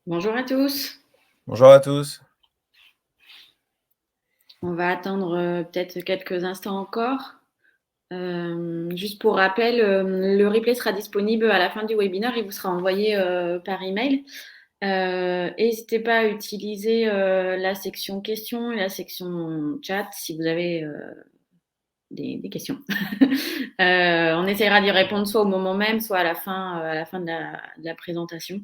Bonjour à tous. Bonjour à tous. On va attendre peut-être quelques instants encore. Juste pour rappel, le replay sera disponible à la fin du webinaire. Il vous sera envoyé par email. N'hésitez pas à utiliser la section questions et la section chat si vous avez des questions. On essaiera d'y répondre soit au moment même, soit à la fin de la présentation.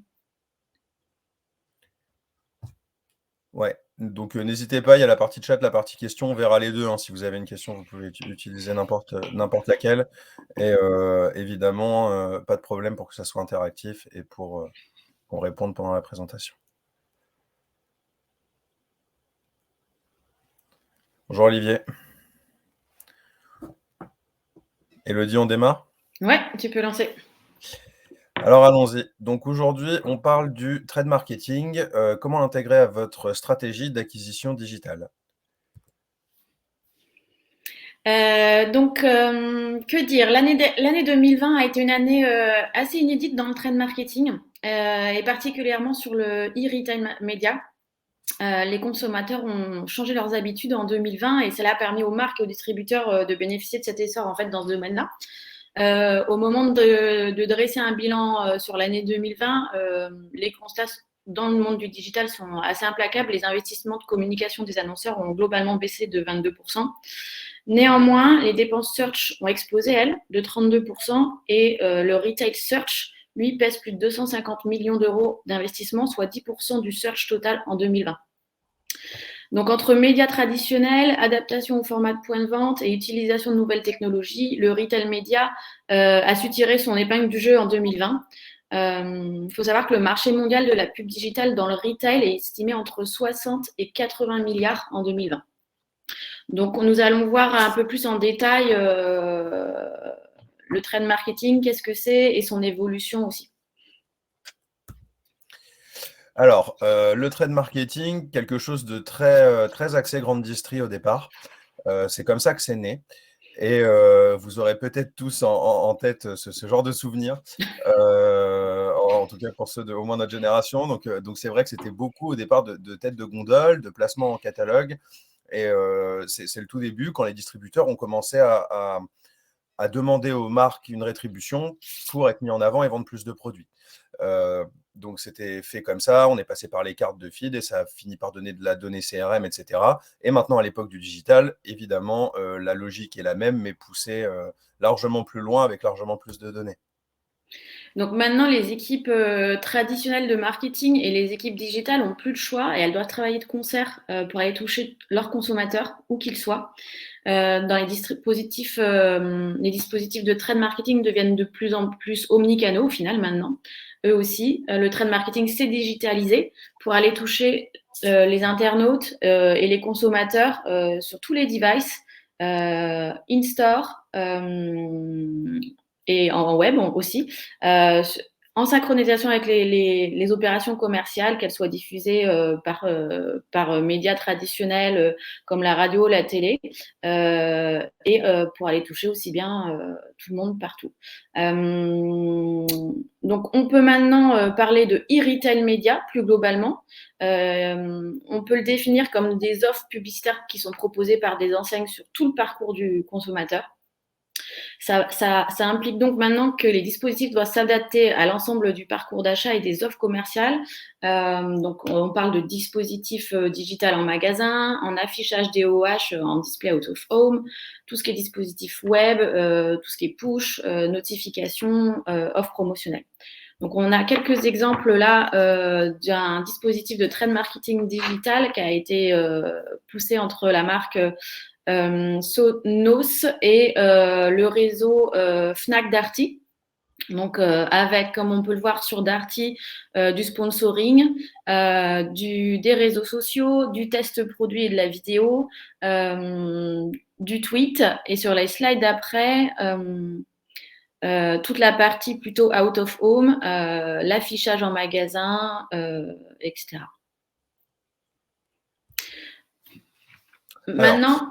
Ouais, donc n'hésitez pas, il y a la partie chat, la partie question, on verra les deux, hein. Si vous avez une question, vous pouvez utiliser n'importe laquelle. Et évidemment, pas de problème pour que ça soit interactif et pour qu'on réponde pendant la présentation. Bonjour Olivier. Elodie, on démarre? Ouais, tu peux lancer. Alors allons-y. Donc aujourd'hui, on parle du trade marketing, comment l'intégrer à votre stratégie d'acquisition digitale? Que dire? L'année 2020 a été une année assez inédite dans le trade marketing et particulièrement sur le e-retail media. Les consommateurs ont changé leurs habitudes en 2020 et cela a permis aux marques et aux distributeurs de bénéficier de cet essor en fait dans ce domaine-là. Au moment de dresser un bilan sur l'année 2020, les constats dans le monde du digital sont assez implacables. Les investissements de communication des annonceurs ont globalement baissé de 22%. Néanmoins, les dépenses search ont explosé, elles, de 32%, et le retail search, lui, pèse plus de 250 millions d'euros d'investissement, soit 10% du search total en 2020. Donc, entre médias traditionnels, adaptation au format de point de vente et utilisation de nouvelles technologies, le retail média a su tirer son épingle du jeu en 2020. Il faut savoir que le marché mondial de la pub digitale dans le retail est estimé entre 60 et 80 milliards en 2020. Donc, nous allons voir un peu plus en détail le trend marketing, qu'est-ce que c'est et son évolution aussi. Alors, le trade marketing, quelque chose de très axé grande distrie au départ. C'est comme ça que c'est né. Et vous aurez peut-être tous en tête ce genre de souvenirs, en tout cas pour ceux de au moins notre génération. Donc c'est vrai que c'était beaucoup au départ de têtes de gondole, de placements en catalogue. Et c'est le tout début quand les distributeurs ont commencé à demander aux marques une rétribution pour être mis en avant et vendre plus de produits. Donc c'était fait comme ça, on est passé par les cartes de feed et ça a fini par donner de la donnée CRM, etc. Et maintenant, à l'époque du digital, évidemment, la logique est la même, mais poussée largement plus loin avec largement plus de données. Donc maintenant, les équipes traditionnelles de marketing et les équipes digitales n'ont plus de choix et elles doivent travailler de concert pour aller toucher leurs consommateurs, où qu'ils soient. Dans les dispositifs de trade marketing deviennent de plus en plus omnicanaux au final maintenant. Eux aussi, le trade marketing s'est digitalisé pour aller toucher les internautes et les consommateurs sur tous les devices, in-store et en web aussi, en synchronisation avec les opérations commerciales, qu'elles soient diffusées par médias traditionnels comme la radio, la télé, et pour aller toucher aussi bien tout le monde partout. Donc, on peut maintenant parler de e-retail média plus globalement. On peut le définir comme des offres publicitaires qui sont proposées par des enseignes sur tout le parcours du consommateur. Ça implique donc maintenant que les dispositifs doivent s'adapter à l'ensemble du parcours d'achat et des offres commerciales. Donc, on parle de dispositifs digital en magasin, en affichage DOH, en display out of home, tout ce qui est dispositif web, tout ce qui est push, notification, offres promotionnelles. Donc, on a quelques exemples là d'un dispositif de trade marketing digital qui a été poussé entre la marque Sonos et le réseau Fnac Darty. Donc, avec, comme on peut le voir sur Darty, du sponsoring, des réseaux sociaux, du test produit et de la vidéo, du tweet. Et sur les slides d'après, toute la partie plutôt out of home, l'affichage en magasin, etc. Alors, Maintenant,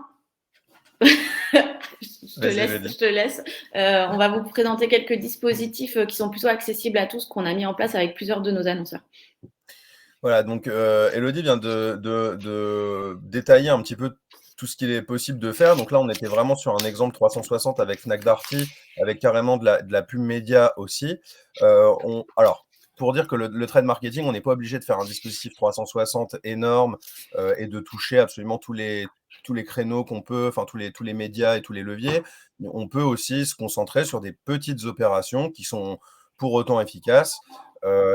vas-y, vas-y. je te laisse. On va vous présenter quelques dispositifs qui sont plutôt accessibles à tous qu'on a mis en place avec plusieurs de nos annonceurs. Voilà, donc Elodie vient de détailler un petit peu tout ce qu'il est possible de faire. Donc là, on était vraiment sur un exemple 360 avec Fnac Darty, avec carrément de la pub média aussi. Alors, pour dire que le trade marketing, on n'est pas obligé de faire un dispositif 360 énorme et de toucher absolument tous les créneaux qu'on peut, enfin tous les médias et tous les leviers. On peut aussi se concentrer sur des petites opérations qui sont pour autant efficaces.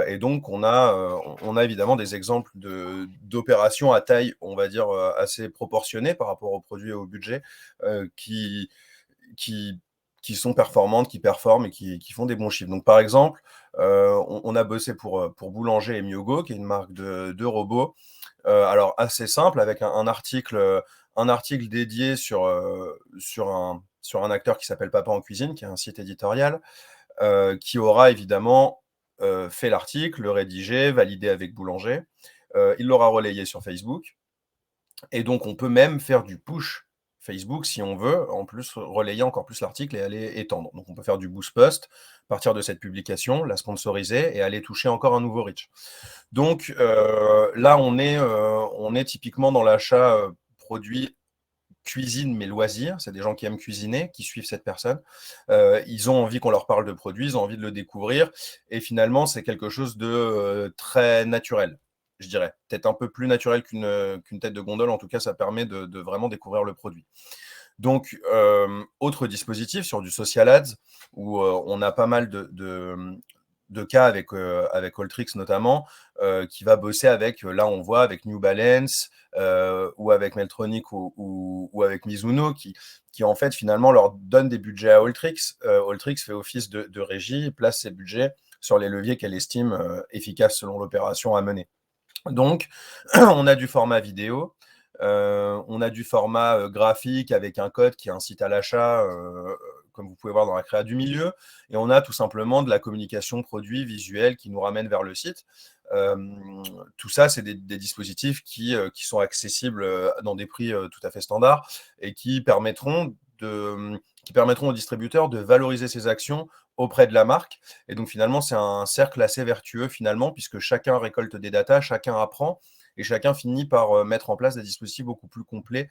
Et donc, on a évidemment des exemples d'opérations à taille, on va dire, assez proportionnée par rapport aux produits et au budget, qui, qui, qui sont performantes, qui performent et qui font des bons chiffres. Donc, par exemple, on a bossé pour Boulanger et Myogo, qui est une marque de robots. Alors, assez simple, avec un article dédié sur un acteur qui s'appelle Papa en cuisine, qui est un site éditorial, qui aura évidemment fait l'article, le rédigé, validé avec Boulanger. Il l'aura relayé sur Facebook. Et donc, on peut même faire du push Facebook si on veut, en plus relayer encore plus l'article et aller étendre. Donc, on peut faire du boost post, partir de cette publication, la sponsoriser et aller toucher encore un nouveau reach. Donc, là, on est typiquement dans l'achat produit cuisine mais loisirs, c'est des gens qui aiment cuisiner, qui suivent cette personne. Ils ont envie qu'on leur parle de produits, ils ont envie de le découvrir et finalement, c'est quelque chose de très naturel, je dirais. Peut-être un peu plus naturel qu'une tête de gondole, en tout cas, ça permet de vraiment découvrir le produit. Donc, autre dispositif sur du social ads où on a pas mal de cas avec Alltrix notamment, qui va bosser avec, là on voit avec New Balance ou avec Meltronic ou avec Mizuno qui en fait finalement leur donne des budgets à Alltrix. Alltrix fait office de régie et place ses budgets sur les leviers qu'elle estime efficaces selon l'opération à mener. Donc, on a du format vidéo, on a du format graphique avec un code qui incite à l'achat, comme vous pouvez voir dans la créa du milieu, et on a tout simplement de la communication produit visuelle qui nous ramène vers le site. Tout ça, c'est des dispositifs qui sont accessibles dans des prix tout à fait standards et qui permettront aux distributeurs de valoriser ces actions auprès de la marque. Et donc finalement, c'est un cercle assez vertueux finalement, puisque chacun récolte des datas, chacun apprend, et chacun finit par mettre en place des dispositifs beaucoup plus complets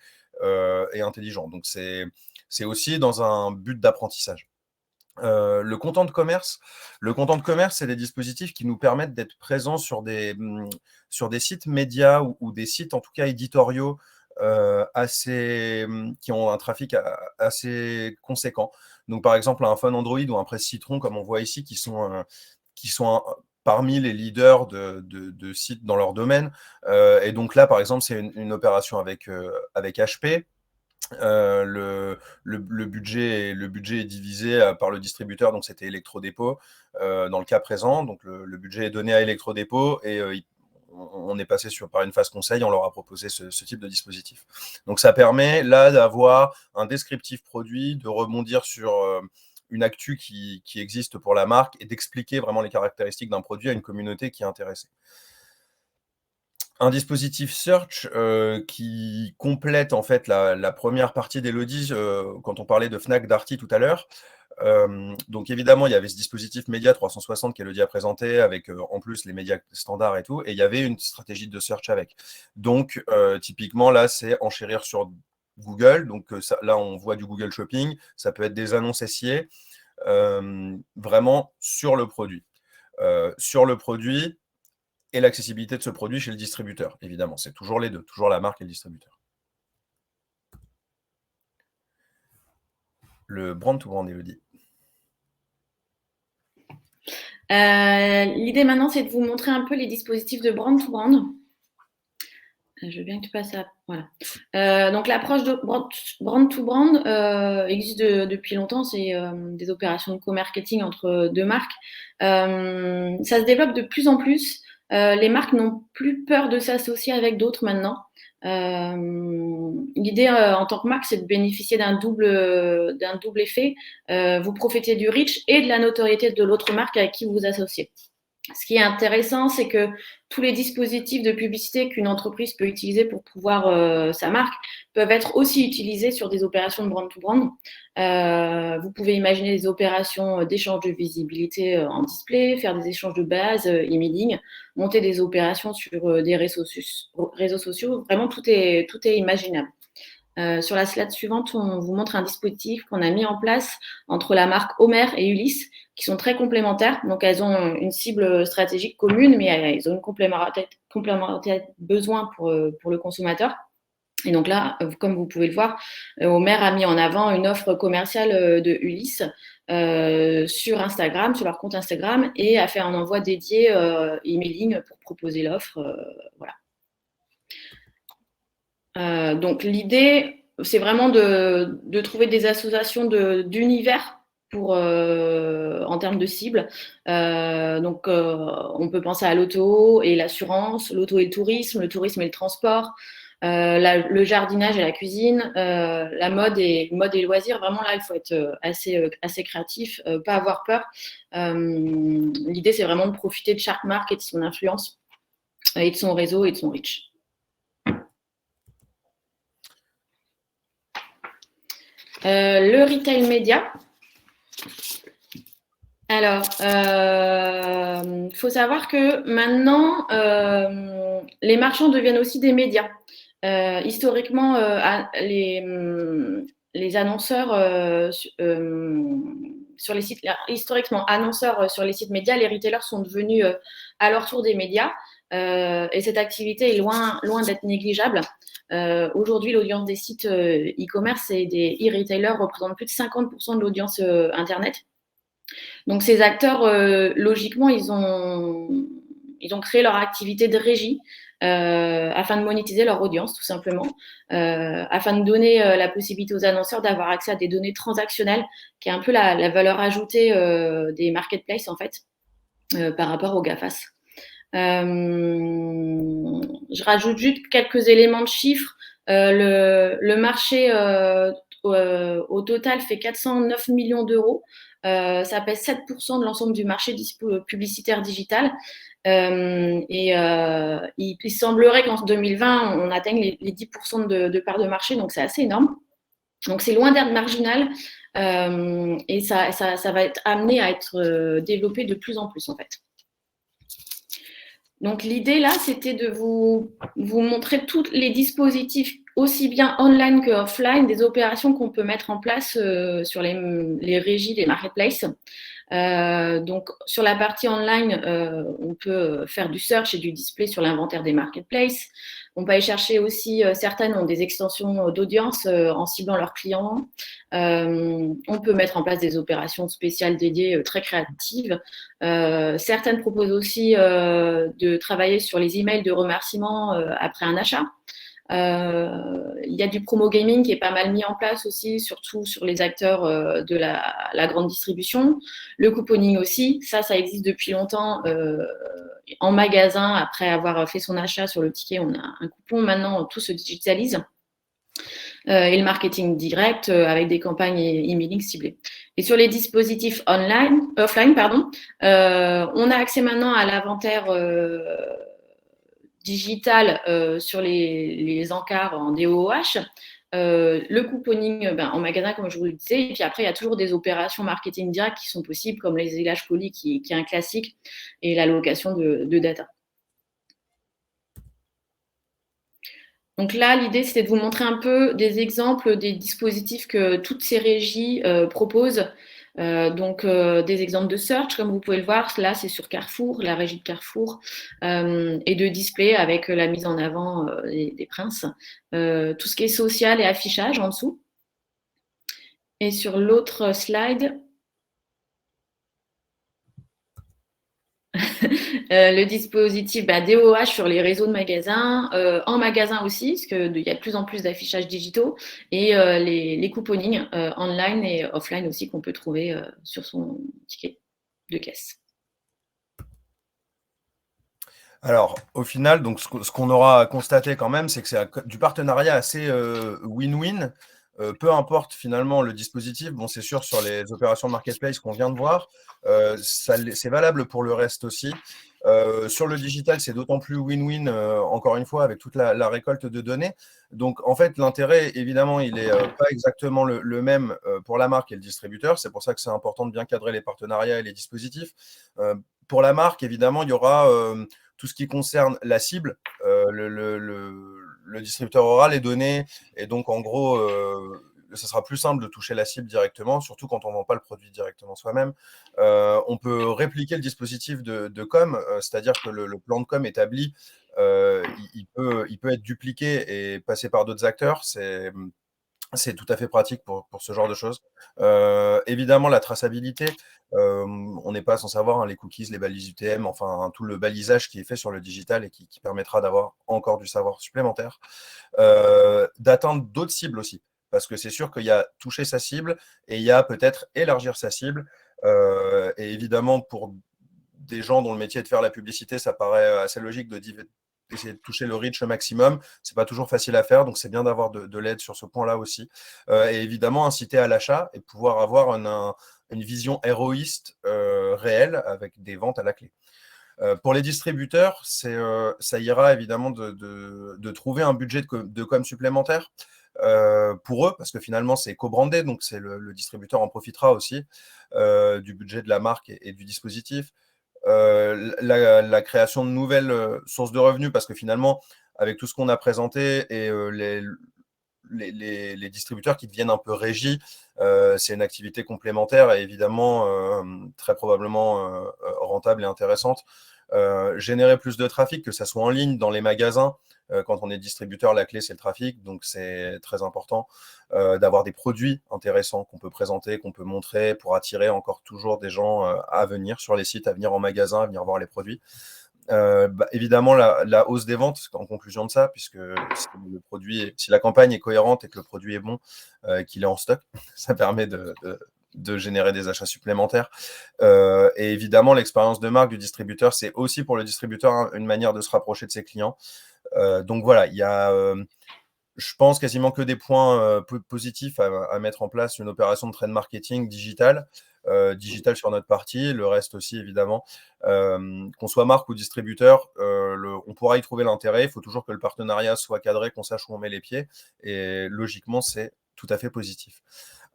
et intelligents. Donc c'est aussi dans un but d'apprentissage. Le content de commerce, c'est des dispositifs qui nous permettent d'être présents sur des sites médias ou des sites en tout cas éditoriaux qui ont un trafic assez conséquent. Donc par exemple un phone Android ou un Presse Citron comme on voit ici qui sont parmi les leaders de sites dans leur domaine. Et donc là par exemple c'est une opération avec HP. Le budget est divisé par le distributeur, donc c'était Electrodépôt dans le cas présent. Donc le budget est donné à Electrodépôt et on est passé par une phase conseil, on leur a proposé ce type de dispositif. Donc ça permet là d'avoir un descriptif produit, de rebondir sur une actu qui existe pour la marque et d'expliquer vraiment les caractéristiques d'un produit à une communauté qui est intéressée. Un dispositif search qui complète en fait la première partie d'Elodie quand on parlait de Fnac Darty tout à l'heure. Donc évidemment, il y avait ce dispositif média 360 qu'Elodie a présenté avec en plus les médias standards et tout, et il y avait une stratégie de search avec. Donc typiquement là, c'est enchérir sur Google. Donc là, on voit du Google Shopping, ça peut être des annonces SIA, vraiment sur le produit. Et l'accessibilité de ce produit chez le distributeur, évidemment. C'est toujours les deux, toujours la marque et le distributeur. Le brand to brand, Elodie. L'idée maintenant, c'est de vous montrer un peu les dispositifs de brand to brand. Je veux bien que tu passes à... Voilà. Donc, l'approche de brand to brand existe depuis longtemps. C'est des opérations de co-marketing entre deux marques. Ça se développe de plus en plus. Les marques n'ont plus peur de s'associer avec d'autres maintenant. L'idée en tant que marque, c'est de bénéficier d'un double effet. Vous profitez du reach et de la notoriété de l'autre marque avec qui vous vous associez. Ce qui est intéressant, c'est que tous les dispositifs de publicité qu'une entreprise peut utiliser pour pouvoir sa marque peuvent être aussi utilisés sur des opérations de brand-to-brand. Vous pouvez imaginer des opérations d'échange de visibilité en display, faire des échanges de base, emailing, monter des opérations sur des réseaux sociaux. Vraiment, tout est imaginable. Sur la slide suivante, on vous montre un dispositif qu'on a mis en place entre la marque Homer et Ulysse, qui sont très complémentaires. Donc, elles ont une cible stratégique commune, mais elles ont une complémentarité besoin pour le consommateur. Et donc là, comme vous pouvez le voir, Homer a mis en avant une offre commerciale de Ulysse sur Instagram, sur leur compte Instagram, et a fait un envoi dédié emailing pour proposer l'offre. Voilà. Donc l'idée, c'est vraiment de trouver des associations d'univers en termes de cible. On peut penser à l'auto et l'assurance, l'auto et le tourisme et le transport, le jardinage et la cuisine, la mode et loisirs. Vraiment là, il faut être assez créatif, pas avoir peur. L'idée, c'est vraiment de profiter de chaque marque et de son influence et de son réseau et de son reach. Le retail média. Alors, il faut savoir que maintenant, les marchands deviennent aussi des médias. Historiquement, les annonceurs sur les sites, historiquement annonceurs sur les sites médias, les retailers sont devenus à leur tour des médias. Et cette activité est loin d'être négligeable. Aujourd'hui, l'audience des sites e-commerce et des e-retailers représente plus de 50% de l'audience Internet. Donc, ces acteurs, logiquement, ils ont créé leur activité de régie afin de monétiser leur audience, tout simplement, afin de donner la possibilité aux annonceurs d'avoir accès à des données transactionnelles, qui est un peu la valeur ajoutée des marketplaces, en fait, par rapport aux GAFAS. Je rajoute juste quelques éléments de chiffres. Le marché au total fait 409 millions d'euros. Ça pèse 7% de l'ensemble du marché publicitaire digital. Il semblerait qu'en 2020, on atteigne les 10% de part de marché, donc c'est assez énorme. Donc c'est loin d'être marginal et ça va être amené à être développé de plus en plus en fait. Donc l'idée là, c'était de vous montrer tous les dispositifs, aussi bien online que offline, des opérations qu'on peut mettre en place sur les régies des marketplaces. Donc sur la partie online, on peut faire du search et du display sur l'inventaire des marketplaces. On peut aller chercher aussi, certaines ont des extensions d'audience en ciblant leurs clients. On peut mettre en place des opérations spéciales dédiées très créatives. Certaines proposent aussi de travailler sur les emails de remerciement après un achat. Il y a du promo gaming qui est pas mal mis en place aussi, surtout sur les acteurs de la grande distribution. Le couponing aussi, ça existe depuis longtemps en magasin. Après avoir fait son achat sur le ticket, on a un coupon. Maintenant, tout se digitalise. Et le marketing direct avec des campagnes emailing ciblées. Et sur les dispositifs offline, on a accès maintenant à l'inventaire digital sur les encarts en DOOH, le couponing en magasin, comme je vous le disais, et puis après, il y a toujours des opérations marketing direct qui sont possibles, comme les réglages colis, qui est un classique, et l'allocation de data. Donc là, l'idée, c'était de vous montrer un peu des exemples des dispositifs que toutes ces régies proposent. Des exemples de search, comme vous pouvez le voir, là, c'est sur Carrefour, la régie de Carrefour, et de display avec la mise en avant des princes. Tout ce qui est social et affichage en dessous. Et sur l'autre slide, le dispositif DOH sur les réseaux de magasins, en magasin aussi, parce qu'il y a de plus en plus d'affichages digitaux, et les couponings online et offline aussi qu'on peut trouver sur son ticket de caisse. Alors, au final, donc, ce qu'on aura constaté quand même, c'est que c'est du partenariat assez win-win. peu importe finalement le dispositif, bon, c'est sûr sur les opérations de marketplace qu'on vient de voir, c'est valable pour le reste aussi. Sur le digital, c'est d'autant plus win-win, encore une fois, avec toute la récolte de données. Donc, en fait, l'intérêt, évidemment, il n'est pas exactement le même pour la marque et le distributeur. C'est pour ça que c'est important de bien cadrer les partenariats et les dispositifs. Pour la marque, évidemment, il y aura tout ce qui concerne la cible. Le distributeur aura les données et donc, en gros, ça sera plus simple de toucher la cible directement, surtout quand on ne vend pas le produit directement soi-même. On peut répliquer le dispositif de com, c'est-à-dire que le plan de com établi, il peut être dupliqué et passer par d'autres acteurs. C'est tout à fait pratique pour ce genre de choses. Évidemment, la traçabilité, on n'est pas sans savoir, hein, les cookies, les balises UTM, enfin tout le balisage qui est fait sur le digital et qui permettra d'avoir encore du savoir supplémentaire. D'atteindre d'autres cibles aussi, parce que c'est sûr qu'il y a toucher sa cible et il y a peut-être élargir sa cible. Et évidemment, pour des gens dont le métier est de faire la publicité, ça paraît assez logique essayer de toucher le reach au maximum. C'est pas toujours facile à faire, donc c'est bien d'avoir de l'aide sur ce point-là aussi. Et évidemment, inciter à l'achat et pouvoir avoir une vision héroïste réelle avec des ventes à la clé. Pour les distributeurs, ça ira évidemment de trouver un budget de com supplémentaire pour eux, parce que finalement, c'est co-brandé, donc le distributeur en profitera aussi du budget de la marque et du dispositif. La création de nouvelles sources de revenus, parce que finalement, avec tout ce qu'on a présenté et les distributeurs qui deviennent un peu régis, c'est une activité complémentaire et évidemment très probablement rentable et intéressante. Générer plus de trafic, que ça soit en ligne, dans les magasins. Quand on est distributeur, la clé, c'est le trafic, donc c'est très important d'avoir des produits intéressants qu'on peut présenter, qu'on peut montrer pour attirer encore toujours des gens à venir sur les sites, à venir en magasin, à venir voir les produits. Évidemment, la hausse des ventes, en conclusion de ça, puisque si la campagne est cohérente et que le produit est bon, qu'il est en stock, ça permet de générer des achats supplémentaires. Et évidemment, l'expérience de marque du distributeur, c'est aussi pour le distributeur une manière de se rapprocher de ses clients. Donc voilà, il y a, je pense, quasiment que des points positifs à mettre en place une opération de trade marketing digital sur notre partie, le reste aussi évidemment. Qu'on soit marque ou distributeur, on pourra y trouver l'intérêt. Il faut toujours que le partenariat soit cadré, qu'on sache où on met les pieds. Et logiquement, c'est tout à fait positif.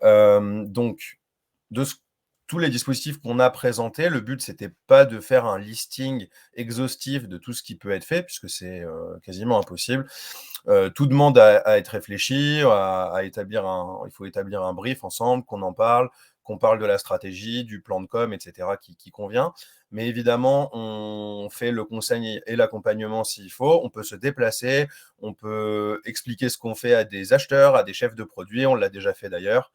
Donc, tous les dispositifs qu'on a présentés, le but, c'était pas de faire un listing exhaustif de tout ce qui peut être fait, puisque c'est quasiment impossible. Tout demande à être réfléchi, il faut établir un brief ensemble, qu'on parle de la stratégie, du plan de com, etc., qui convient. Mais évidemment, on fait le conseil et l'accompagnement s'il faut. On peut se déplacer, on peut expliquer ce qu'on fait à des acheteurs, à des chefs de produits. On l'a déjà fait d'ailleurs.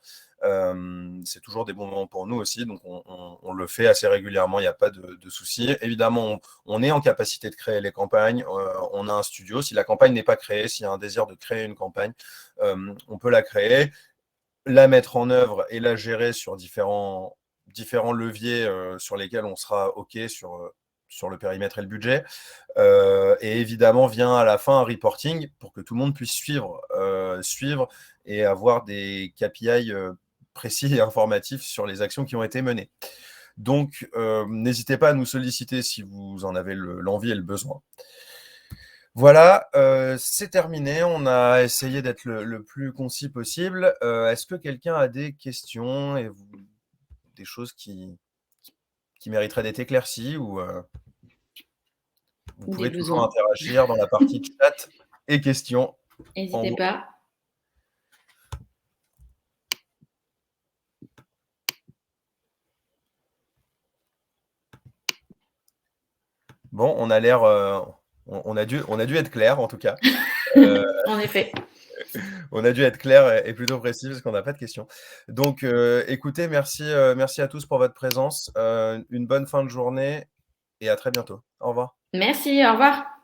C'est toujours des bons moments pour nous aussi, donc on le fait assez régulièrement, il n'y a pas de souci. Évidemment, on est en capacité de créer les campagnes, on a un studio. Si la campagne n'est pas créée, s'il y a un désir de créer une campagne, on peut la créer, la mettre en œuvre et la gérer sur différents leviers sur lesquels on sera OK sur le périmètre et le budget. Et évidemment, vient à la fin un reporting pour que tout le monde puisse suivre et avoir des KPI précis et informatifs sur les actions qui ont été menées. Donc, n'hésitez pas à nous solliciter si vous en avez l'envie et le besoin. Voilà, c'est terminé. On a essayé d'être le plus concis possible. Est-ce que quelqu'un a des questions et des choses qui mériteraient d'être éclaircies ou vous pouvez toujours interagir dans la partie chat et questions. N'hésitez pas. Bon, on a l'air, on a dû être clair en tout cas. En effet. On a dû être clair et plutôt précis parce qu'on n'a pas de questions. Donc, écoutez, merci à tous pour votre présence. Une bonne fin de journée et à très bientôt. Au revoir. Merci, au revoir.